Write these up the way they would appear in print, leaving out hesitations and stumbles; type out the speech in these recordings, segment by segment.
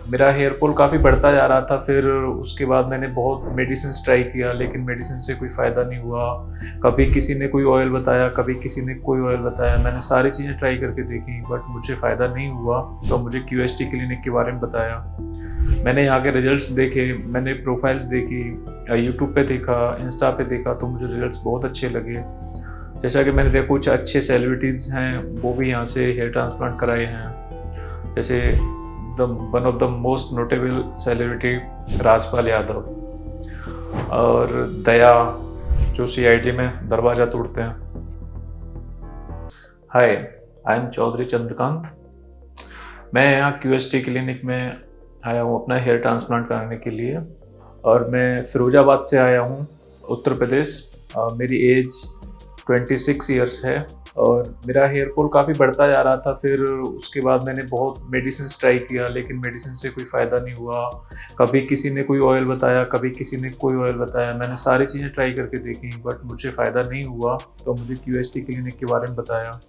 मेरा hair fall काफ़ी बढ़ता जा रहा था। फिर उसके बाद मैंने बहुत मेडिसिन्स ट्राई किया, लेकिन मेडिसिन से कोई फ़ायदा नहीं हुआ। कभी किसी ने कोई ऑयल बताया, कभी किसी ने कोई ऑयल बताया। मैंने सारी चीज़ें ट्राई करके देखी, बट मुझे फ़ायदा नहीं हुआ। तो मुझे क्यूएसटी क्लिनिक के बारे में बताया। मैंने यहाँ के रिजल्ट्स देखे, मैंने प्रोफाइल्स देखी, यूट्यूब पे देखा, इंस्टा पे देखा, तो मुझे रिजल्ट्स बहुत अच्छे लगे। जैसा कि मैंने देखा कुछ अच्छे सेलिब्रिटीज़ हैं, वो भी यहाँ से हेयर ट्रांसप्लांट कराए हैं। जैसे one of the most notable celebrity Rajpal Yadav और दया, जो सीआईडी में दरवाज़ा तोड़ते हैं। हाय, आई एम चौधरी चंद्रकांत। मैं यहाँ क्यूएसटी क्लिनिक में आया हूँ अपना हेयर ट्रांसप्लांट कराने के लिए, और मैं फिरोजाबाद से आया हूँ, उत्तर प्रदेश। मेरी एज 26 ईयर्स है और मेरा हेयर फॉल काफ़ी बढ़ता जा रहा था। फिर उसके बाद मैंने बहुत मेडिसिन्स ट्राई किया, लेकिन मेडिसिन से कोई फ़ायदा नहीं हुआ। कभी किसी ने कोई ऑयल बताया, कभी किसी ने कोई ऑयल बताया। मैंने सारी चीज़ें ट्राई करके देखी, बट मुझे फ़ायदा नहीं हुआ। तो मुझे क्यूएसटी क्लिनिक के बारे में बताया।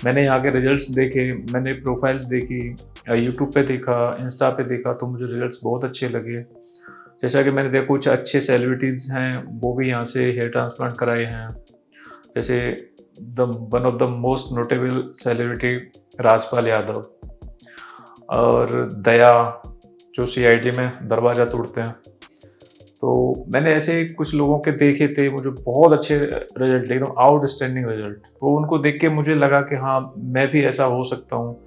मैंने यहाँ के रिजल्ट्स देखे, मैंने प्रोफाइल्स देखी, यूट्यूब पे देखा, इंस्टा पे देखा, तो मुझे रिजल्ट्स बहुत अच्छे लगे। जैसा कि मैंने देखा कुछ अच्छे सेलिब्रिटीज़ हैं, वो भी यहाँ से हेयर ट्रांसप्लांट कराए हैं। जैसे one of the most notable celebrity Rajpal Yadav और दया, जो सीआईडी में दरवाज़ा तोड़ते हैं। तो मैंने ऐसे कुछ लोगों के देखे थे, मुझे बहुत अच्छे रिजल्ट, एकदम आउटस्टैंडिंग रिजल्ट। तो उनको देख के मुझे लगा कि हाँ, मैं भी ऐसा हो सकता हूँ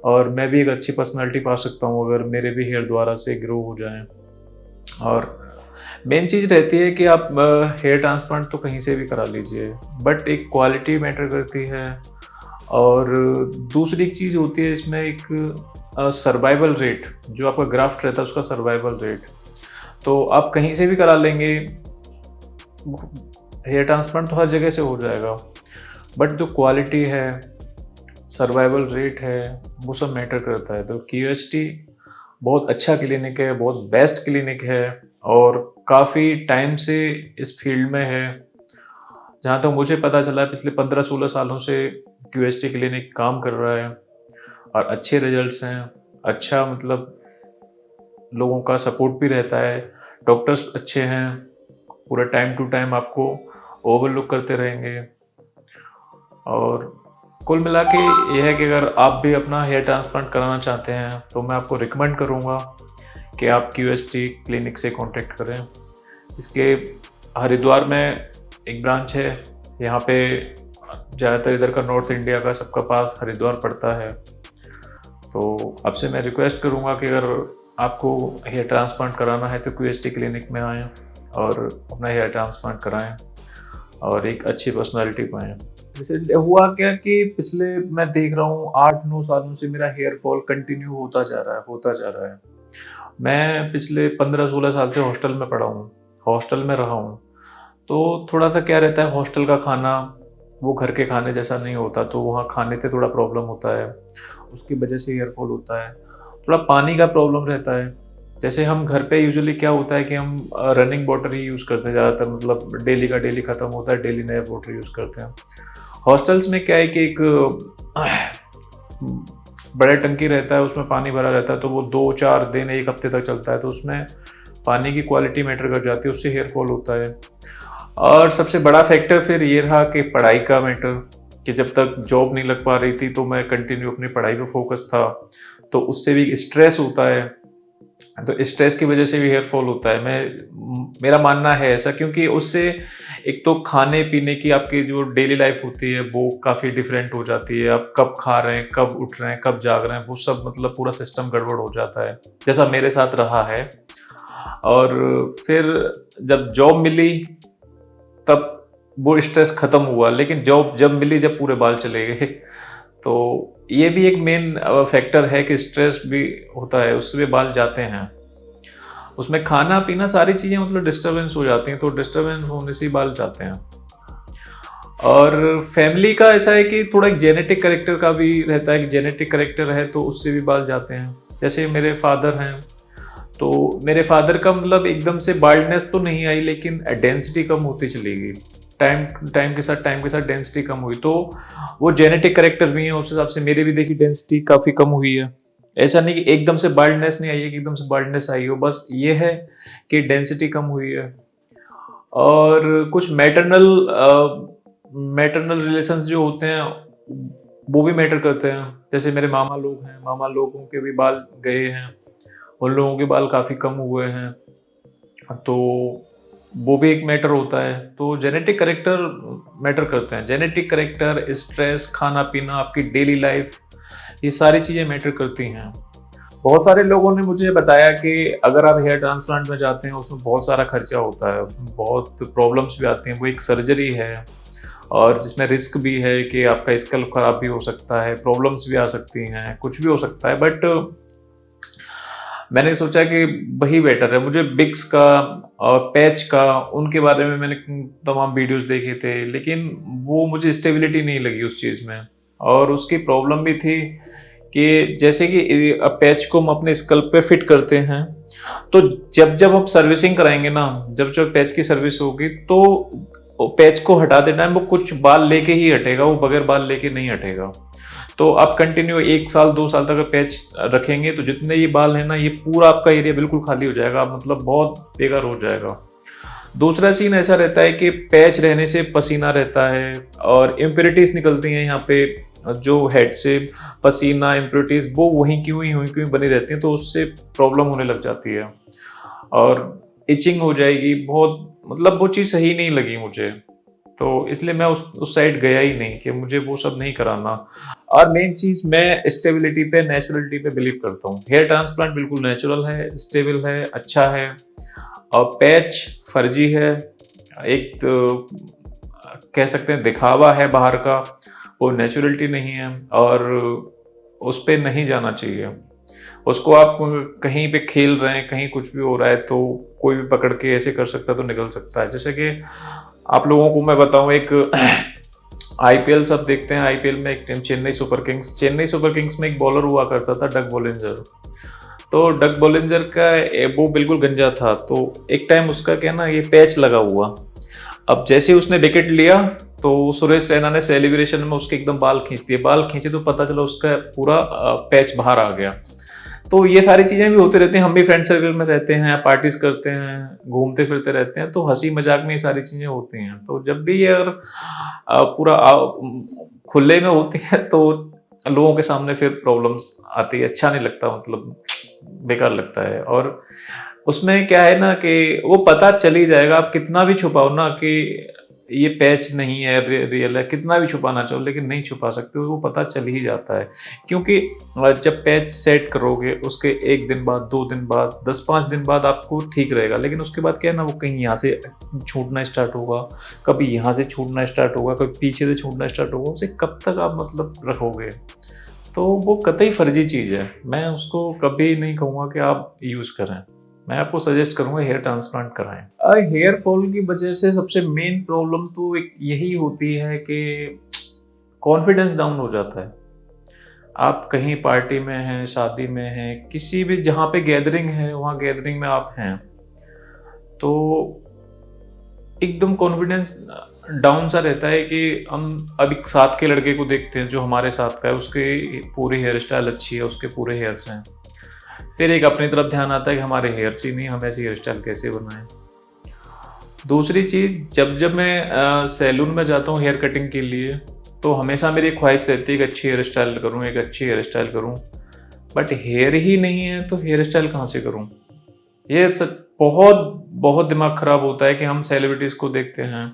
और मैं भी एक अच्छी पर्सनालिटी पा सकता हूँ अगर मेरे भी हेयर दोबारा से ग्रो हो जाएं। और मेन चीज़ रहती है कि आप हेयर ट्रांसप्लांट तो कहीं से भी करा लीजिए, बट एक क्वालिटी मैटर करती है। और दूसरी एक चीज़ होती है इसमें, एक सर्वाइवल रेट, जो आपका ग्राफ्ट रहता है उसका सर्वाइवल रेट। तो आप कहीं से भी करा लेंगे, हेयर ट्रांसप्लांट तो हर जगह से हो जाएगा, बट जो क्वालिटी है, सर्वाइवल रेट है, वो सब मैटर करता है। तो क्यूएसटी बहुत अच्छा क्लिनिक है, बहुत बेस्ट क्लिनिक है और काफ़ी टाइम से इस फील्ड में है। जहाँ तक मुझे पता चला है, पिछले 15-16 सालों से क्यूएसटी क्लिनिक काम कर रहा है और अच्छे रिजल्ट्स हैं। अच्छा, मतलब लोगों का सपोर्ट भी रहता है, डॉक्टर्स अच्छे हैं, पूरा टाइम टू टाइम आपको ओवरलुक करते रहेंगे। और कुल मिला के ये है कि अगर आप भी अपना हेयर ट्रांसप्लांट कराना चाहते हैं तो मैं आपको रिकमेंड करूँगा कि आप क्यूएसटी क्लिनिक से कांटेक्ट करें। इसके हरिद्वार में एक ब्रांच है। यहाँ पे ज़्यादातर इधर का नॉर्थ इंडिया का सबका पास हरिद्वार पड़ता है। तो आपसे मैं रिक्वेस्ट करूँगा कि अगर आपको हेयर ट्रांसप्लांट कराना है तो क्यूएसटी क्लिनिक में आएँ और अपना हेयर ट्रांसप्लांट कराएँ और एक अच्छी पर्सनालिटी पाएँ। जैसे हुआ क्या कि पिछले मैं देख रहा हूँ 8-9 सालों से मेरा हेयर फॉल कंटिन्यू होता जा रहा है। मैं पिछले 15-16 साल से हॉस्टल में पढ़ा हूँ, हॉस्टल में रहा हूँ। तो थोड़ा सा क्या रहता है, हॉस्टल का खाना वो घर के खाने जैसा नहीं होता, तो वहाँ खाने से थोड़ा प्रॉब्लम होता है, उसकी वजह से हेयर फॉल होता है। थोड़ा पानी का प्रॉब्लम रहता है। जैसे हम घर पे यूजुअली क्या होता है कि हम रनिंग वाटर ही यूज़ करते हैं ज़्यादातर, मतलब डेली का डेली ख़त्म होता है, डेली नया वाटर यूज़ करते हैं। हॉस्टल्स में क्या है कि एक बड़ा टंकी रहता है, उसमें पानी भरा रहता है, तो वो 2-4 दिन 1 हफ्ते तक चलता है। तो उसमें पानी की क्वालिटी मैटर कर जाती है, उससे हेयर फॉल होता है। और सबसे बड़ा फैक्टर फिर ये रहा कि पढ़ाई का मैटर, कि जब तक जॉब नहीं लग पा रही थी तो मैं कंटिन्यू अपनी पढ़ाई पे फोकस था, तो उससे भी स्ट्रेस होता है। तो स्ट्रेस की वजह से भी हेयर फॉल होता है। मेरा मानना है ऐसा, क्योंकि उससे एक तो खाने पीने की आपकी जो डेली लाइफ होती है वो काफ़ी डिफरेंट हो जाती है। आप कब खा रहे हैं, कब उठ रहे हैं, कब जाग रहे हैं, वो सब मतलब पूरा सिस्टम गड़बड़ हो जाता है, जैसा मेरे साथ रहा है। और फिर जब जॉब मिली तब वो स्ट्रेस खत्म हुआ, लेकिन जॉब जब मिली जब पूरे बाल चले गए। तो ये भी एक मेन फैक्टर है कि स्ट्रेस भी होता है, उससे भी बाल जाते हैं। उसमें खाना पीना सारी चीज़ें मतलब डिस्टर्बेंस हो जाती हैं, तो डिस्टर्बेंस होने से ही बाल जाते हैं। और फैमिली का ऐसा है कि थोड़ा एक जेनेटिक करेक्टर का भी रहता है, कि जेनेटिक करेक्टर है तो उससे भी बाल जाते हैं। जैसे मेरे फादर हैं, तो मेरे फादर का मतलब एकदम से बाल्डनेस तो नहीं आई, लेकिन डेंसिटी कम होती चली गई। टाइम के साथ डेंसिटी कम हुई, तो वो जेनेटिक करेक्टर भी है। उस हिसाब से मेरे भी देखिए डेंसिटी काफ़ी कम हुई है। ऐसा नहीं कि एकदम से बाल्डनेस नहीं आई है कि एकदम से बाल्डनेस आई हो, बस ये है कि डेंसिटी कम हुई है। और कुछ मैटरनल रिलेशंस जो होते हैं वो भी मैटर करते हैं। जैसे मेरे मामा लोग हैं, मामा लोगों के भी बाल गए हैं, उन लोगों के बाल काफ़ी कम हुए हैं, तो वो भी एक मैटर होता है। तो जेनेटिक करेक्टर मैटर करते हैं, जेनेटिक करेक्टर, स्ट्रेस, खाना पीना, आपकी डेली लाइफ, ये सारी चीज़ें मैटर करती हैं। बहुत सारे लोगों ने मुझे बताया कि अगर आप हेयर ट्रांसप्लांट में जाते हैं उसमें बहुत सारा खर्चा होता है, बहुत प्रॉब्लम्स भी आती हैं, वो एक सर्जरी है और जिसमें रिस्क भी है कि आपका स्कल्प खराब भी हो सकता है, प्रॉब्लम्स भी आ सकती हैं, कुछ भी हो सकता है। बट मैंने सोचा कि वही बेटर है। मुझे बिक्स का और पैच का, उनके बारे में मैंने तमाम वीडियोस देखे थे, लेकिन वो मुझे स्टेबिलिटी नहीं लगी उस चीज़ में। और उसकी प्रॉब्लम भी थी कि जैसे कि पैच को हम अपने स्कल्प पे फिट करते हैं, तो जब जब हम सर्विसिंग कराएंगे ना, जब जब पैच की सर्विस होगी, तो पैच को हटा देना, वो कुछ बाल लेके ही हटेगा, वो बगैर बाल लेके नहीं हटेगा। तो आप कंटिन्यू 1 साल 2 साल तक पैच रखेंगे तो जितने ये बाल है ना, ये पूरा आपका एरिया बिल्कुल खाली हो जाएगा, मतलब बहुत बेकार हो जाएगा। दूसरा सीन ऐसा रहता है कि पैच रहने से पसीना रहता है और इम्प्योरिटीज निकलती हैं यहाँ पे, जो हेड से पसीना, इम्प्योरिटीज वो वहीं की वहीं बनी रहती हैं, तो उससे प्रॉब्लम होने लग जाती है और इचिंग हो जाएगी बहुत, मतलब वो चीज़ सही नहीं लगी मुझे। तो इसलिए मैं उस साइड गया ही नहीं कि मुझे वो सब नहीं कराना। और मेन चीज़, मैं स्टेबिलिटी पे, नेचुरलिटी पे बिलीव करता हूँ। हेयर ट्रांसप्लांट बिल्कुल नेचुरल है, स्टेबल है, अच्छा है। और पैच फर्जी है, एक तो कह सकते हैं दिखावा है बाहर का, वो नेचुरलिटी नहीं है और उस पे नहीं जाना चाहिए। उसको आप कहीं पे खेल रहे हैं, कहीं कुछ भी हो रहा है तो कोई भी पकड़ के ऐसे कर सकता है तो निकल सकता है। जैसे कि आप लोगों को मैं बताऊं, एक आईपीएल सब देखते हैं, आईपीएल में एक टीम चेन्नई सुपर किंग्स में एक बॉलर हुआ करता था, डग बॉलिंजर। तो डग बॉलिंजर का वो बिल्कुल गंजा था, तो एक टाइम उसका क्या ना, ये पैच लगा हुआ। अब जैसे ही उसने विकेट लिया तो सुरेश रैना ने सेलिब्रेशन में उसके एकदम बाल खींच दिए, बाल खींचे तो पता चला उसका पूरा पैच बाहर आ गया। तो ये सारी चीजें भी होती रहती हैं, हम भी फ्रेंड सर्कल में रहते हैं, पार्टीज करते हैं, घूमते फिरते रहते हैं, तो हंसी मजाक में ये सारी चीजें होती हैं। तो जब भी ये अगर पूरा खुले में होती है तो लोगों के सामने फिर प्रॉब्लम्स आती है, अच्छा नहीं लगता, मतलब बेकार लगता है। और उसमें क्या है ना कि वो पता चल ही जाएगा, आप कितना भी छुपाओ ना कि ये पैच नहीं है, रियल है, कितना भी छुपाना चाहो लेकिन नहीं छुपा सकते, वो पता चल ही जाता है। क्योंकि जब पैच सेट करोगे उसके 1 दिन बाद, 2 दिन बाद, 10-5 दिन बाद आपको ठीक रहेगा, लेकिन उसके बाद क्या है ना, वो कहीं यहाँ से छूटना स्टार्ट होगा, कभी यहाँ से छूटना स्टार्ट होगा, कभी पीछे से छूटना स्टार्ट होगा, उसे कब तक आप मतलब रखोगे? तो वो कतई फर्जी चीज़ है, मैं उसको कभी नहीं कहूँगा कि आप यूज़ करें। मैं आपको सजेस्ट करूंगा हेयर ट्रांसप्लांट कराएं। हेयर फॉल की वजह से सबसे मेन प्रॉब्लम तो एक यही होती है कि कॉन्फिडेंस डाउन हो जाता है। आप कहीं पार्टी में हैं, शादी में हैं, किसी भी जहाँ पे गैदरिंग है, वहाँ गैदरिंग में आप हैं, तो एकदम कॉन्फिडेंस डाउन सा रहता है कि हम अभी साथ के लड़के को देखते हैं जो हमारे साथ का है, उसकी पूरी हेयर स्टाइल अच्छी है, उसके पूरे हेयर्स हैं, फिर एक अपनी तरफ ध्यान आता है कि हमारे हेयर्स ही नहीं, हम ऐसी हेयर स्टाइल कैसे बनाएं। दूसरी चीज़, जब जब मैं सैलून में जाता हूँ हेयर कटिंग के लिए, तो हमेशा मेरी ख्वाहिश रहती है कि अच्छी हेयर स्टाइल करूँ, एक अच्छी हेयर स्टाइल करूँ, बट हेयर ही नहीं है तो हेयर स्टाइल कहाँ से करूँ? ये बहुत बहुत दिमाग खराब होता है कि हम सेलिब्रिटीज़ को देखते हैं,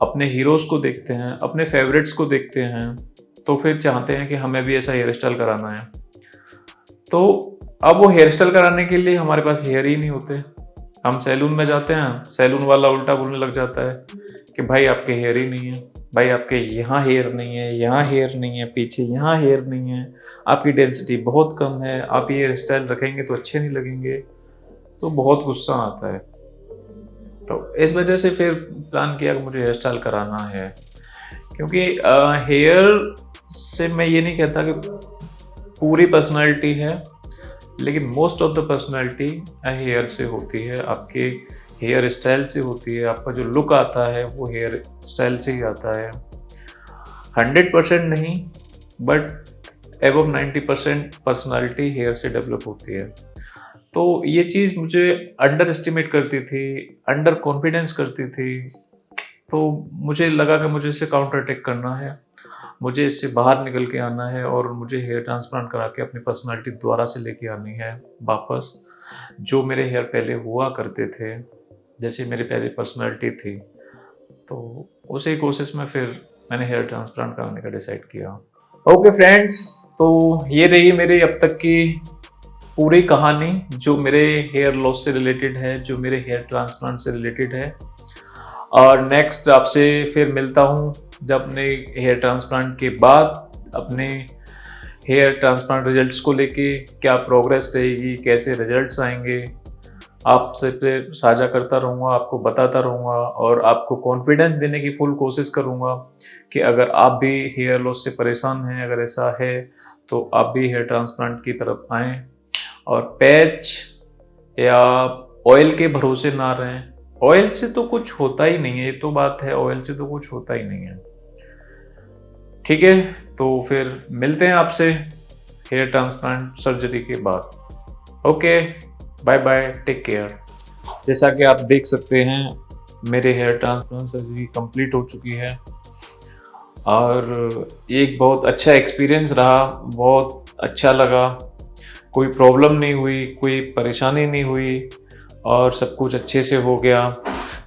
अपने हीरोज़ को देखते हैं, अपने फेवरेट्स को देखते हैं, तो फिर चाहते हैं कि हमें भी ऐसा हेयर स्टाइल कराना है। तो अब वो हेयर स्टाइल कराने के लिए हमारे पास हेयर ही नहीं होते। हम सैलून में जाते हैं, सैलून वाला उल्टा बोलने लग जाता है कि भाई आपके हेयर ही नहीं है, भाई आपके यहाँ हेयर नहीं है, यहाँ हेयर नहीं है, पीछे यहाँ हेयर नहीं है, आपकी डेंसिटी बहुत कम है, आप ये हेयर स्टाइल रखेंगे तो अच्छे नहीं लगेंगे। तो बहुत गुस्सा आता है। तो इस वजह से फिर प्लान किया कि मुझे हेयर स्टाइल कराना है, क्योंकि हेयर से मैं ये नहीं कहता कि पूरी पर्सनैलिटी है, लेकिन most of the personality hair से होती है, आपके हेयर स्टाइल से होती है, आपका जो लुक आता है वो हेयर स्टाइल से ही आता है। 100% नहीं, बट एबव 90% पर्सनालिटी हेयर से डेवलप होती है। तो ये चीज़ मुझे अंडर एस्टिमेट करती थी, अंडर कॉन्फिडेंस करती थी। तो मुझे लगा कि मुझे इससे काउंटर अटैक करना है, मुझे इससे बाहर निकल के आना है और मुझे हेयर ट्रांसप्लांट करा के अपनी पर्सनालिटी दोबारा से लेके आनी है वापस। जो मेरे हेयर पहले हुआ करते थे, जैसे मेरी पहले पर्सनालिटी थी, तो उसी कोशिश में फिर मैंने हेयर ट्रांसप्लांट कराने का डिसाइड किया। ओके फ्रेंड्स, तो ये रही मेरी अब तक की पूरी कहानी जो मेरे हेयर लॉस से रिलेटेड है, जो मेरे हेयर ट्रांसप्लांट से रिलेटेड है। और नेक्स्ट आपसे फिर मिलता हूँ जब अपने हेयर ट्रांसप्लांट के बाद अपने हेयर ट्रांसप्लांट रिजल्ट्स को लेके क्या प्रोग्रेस रहेगी, कैसे रिजल्ट्स आएंगे, आपसे फिर साझा करता रहूँगा, आपको बताता रहूँगा और आपको कॉन्फिडेंस देने की फुल कोशिश करूँगा कि अगर आप भी हेयर लॉस से परेशान हैं, अगर ऐसा है तो आप भी हेयर ट्रांसप्लांट की तरफ आएँ और पैच या ऑयल के भरोसे ना रहें। ऑयल से तो कुछ होता ही नहीं है, ये तो बात है, ऑयल से तो कुछ होता ही नहीं है। ठीक है, तो फिर मिलते हैं आपसे हेयर ट्रांसप्लांट सर्जरी के बाद। Okay, bye bye, take care. जैसा कि आप देख सकते हैं मेरे हेयर ट्रांसप्लांट सर्जरी कंप्लीट हो चुकी है और एक बहुत अच्छा एक्सपीरियंस रहा, बहुत अच्छा लगा। कोई प्रॉब्लम नहीं हुई, कोई परेशानी नहीं हुई और सब कुछ अच्छे से हो गया।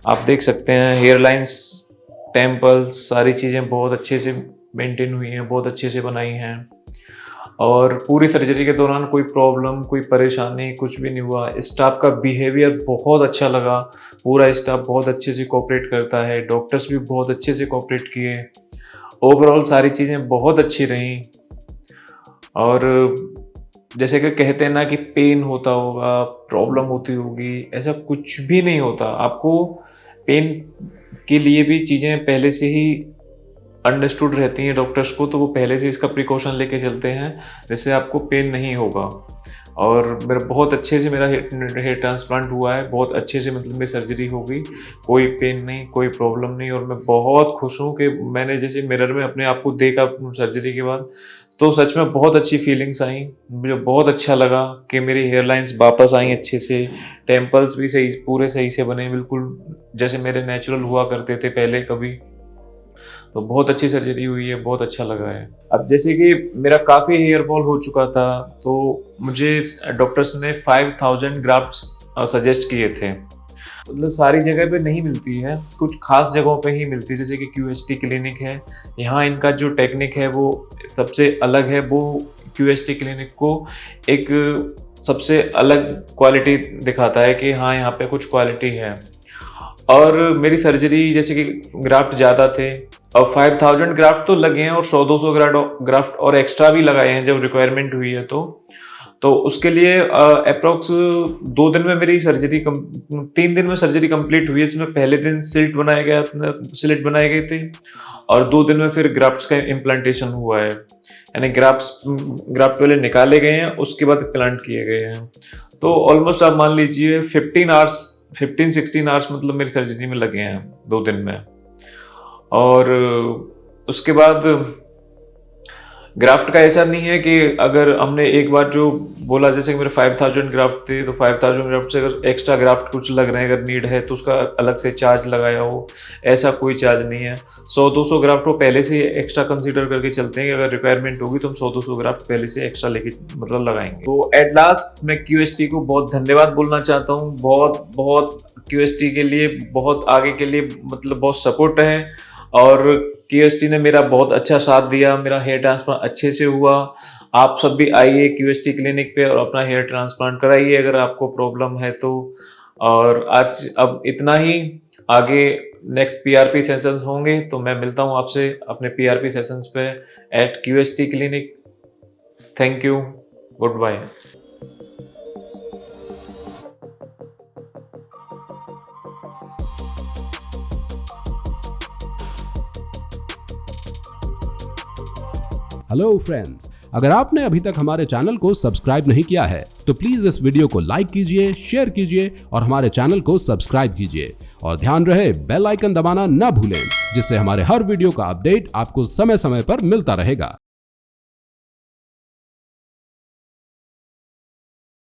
आप देख सकते हैं हेयर लाइंस, टेम्पल्स, सारी चीज़ें बहुत अच्छे से मेंटेन हुई हैं, बहुत अच्छे से बनाई हैं और पूरी सर्जरी के दौरान कोई प्रॉब्लम, कोई परेशानी कुछ भी नहीं हुआ। स्टाफ का बिहेवियर बहुत अच्छा लगा, पूरा स्टाफ बहुत अच्छे से कोऑपरेट करता है, डॉक्टर्स भी बहुत अच्छे से कोऑपरेट किए। ओवरऑल सारी चीज़ें बहुत अच्छी रहीं और जैसे कि कहते हैं ना कि पेन होता होगा, प्रॉब्लम होती होगी, ऐसा कुछ भी नहीं होता। आपको पेन के लिए भी चीज़ें पहले से ही अंडरस्टूड रहती हैं डॉक्टर्स को, तो वो पहले से इसका प्रिकॉशन लेके चलते हैं जिससे आपको पेन नहीं होगा। और मेरा बहुत अच्छे से मेरा हेयर ट्रांसप्लांट हुआ है, बहुत अच्छे से मतलब मेरी सर्जरी हो गई, कोई पेन नहीं, कोई प्रॉब्लम नहीं और मैं बहुत खुश हूँ कि मैंने जैसे मिरर में अपने आप को देखा सर्जरी के बाद, तो सच में बहुत अच्छी फीलिंग्स आई। मुझे बहुत अच्छा लगा कि मेरी हेयर लाइंस वापस आई अच्छे से, टेम्पल्स भी सही, पूरे सही से बने, बिल्कुल जैसे मेरे नेचुरल हुआ करते थे पहले कभी। तो बहुत अच्छी सर्जरी हुई है, बहुत अच्छा लगा है। अब जैसे कि मेरा काफ़ी हेयर फॉल हो चुका था, तो मुझे डॉक्टर्स ने 5000 ग्राफ्ट्स सजेस्ट किए थे। मतलब सारी जगह पे नहीं मिलती है, कुछ खास जगहों पे ही मिलती है, जैसे कि QST क्लिनिक है, यहाँ इनका जो टेक्निक है वो सबसे अलग है। वो QST क्लिनिक को एक सबसे अलग क्वालिटी दिखाता है कि हाँ यहाँ पे कुछ क्वालिटी है। और मेरी सर्जरी जैसे कि ग्राफ्ट ज़्यादा थे और 5000 ग्राफ्ट तो लगे हैं और 100-200 ग्राफ्ट और एक्स्ट्रा भी लगाए हैं जब रिक्वायरमेंट हुई है। तो उसके लिए अप्रोक्स 2 दिन में मेरी सर्जरी 3 दिन में सर्जरी कंप्लीट हुई है, जिसमें पहले दिन स्लिट बनाए गए थे और 2 दिन में फिर ग्राफ्ट्स का इम्प्लांटेशन हुआ है, यानी ग्राफ्ट पहले निकाले गए हैं उसके बाद इम्प्लांट किए गए हैं। तो ऑलमोस्ट आप मान लीजिए 15-16 आवर्स मतलब मेरी सर्जरी में लगे हैं 2 दिन में। और उसके बाद ग्राफ्ट का ऐसा नहीं है कि अगर हमने एक बार जो बोला, जैसे कि मेरे 5000 ग्राफ्ट थे तो 5000 ग्राफ्ट से अगर एक्स्ट्रा ग्राफ्ट कुछ लग रहे हैं, अगर नीड है तो उसका अलग से चार्ज लगाया हो, ऐसा कोई चार्ज नहीं है। 100-200 ग्राफ्ट वो पहले से एक्स्ट्रा कंसीडर करके चलते हैं कि अगर रिक्वायरमेंट होगी तो हम 100-200 ग्राफ्ट पहले से एक्स्ट्रा लेके मतलब लगाएंगे। तो एट लास्ट मैं QST को बहुत धन्यवाद बोलना चाहता हूँ, बहुत QST के लिए, बहुत आगे के लिए मतलब बहुत सपोर्ट है और QST ने मेरा बहुत अच्छा साथ दिया, मेरा हेयर ट्रांसप्लांट अच्छे से हुआ। आप सब भी आइए QST क्लिनिक पे और अपना हेयर ट्रांसप्लांट कराइए अगर आपको प्रॉब्लम है तो। और आज अब इतना ही, आगे नेक्स्ट PRP सेशंस होंगे तो मैं मिलता हूँ आपसे अपने PRP सेशंस पे at QST clinic. Thank you, good bye. Hello friends, अगर आपने अभी तक हमारे चैनल को सब्सक्राइब नहीं किया है तो प्लीज इस वीडियो को लाइक कीजिए, शेयर कीजिए और हमारे चैनल को सब्सक्राइब कीजिए। और ध्यान रहे बेल आइकन दबाना ना भूलें, जिससे हमारे हर वीडियो का अपडेट आपको समय समय पर मिलता रहेगा।